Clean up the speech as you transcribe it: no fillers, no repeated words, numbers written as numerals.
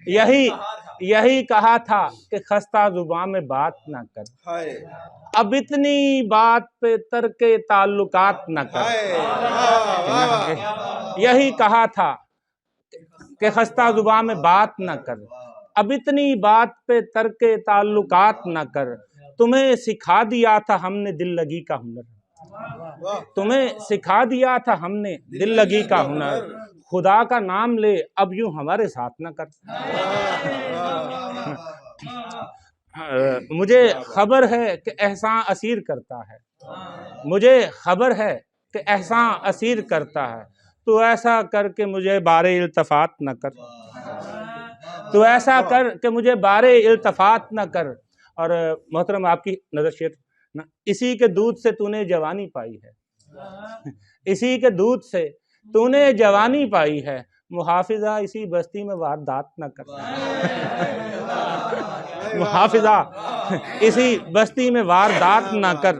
یہی کہا تھا کہ خستہ زباں میں بات نہ کر، اب اتنی بات پہ ترک تعلقات نہ کر۔ یہی کہا تھا کہ خستہ زباں میں بات نہ کر، اب اتنی بات پہ ترک تعلقات نہ کر۔ تمہیں سکھا دیا تھا ہم نے دل لگی کا ہنر، تمہیں سکھا دیا تھا ہم نے دل لگی کا ہنر، خدا کا نام لے اب یوں ہمارے ساتھ نہ کر۔ مجھے خبر ہے کہ احسان اسیر کرتا ہے، مجھے خبر ہے کہ احسان اسیر کرتا ہے، تو ایسا کر کے مجھے بار التفات نہ کر، تو ایسا کر کہ مجھے بار التفات نہ کر۔ اور محترم آپ کی نظر شیخ، اسی کے دودھ سے تو نے جوانی پائی ہے، اسی کے دودھ سے تو نے جوانی پائی ہے، محافظہ اسی بستی میں واردات نہ کر، محافظہ اسی بستی میں واردات نہ کر۔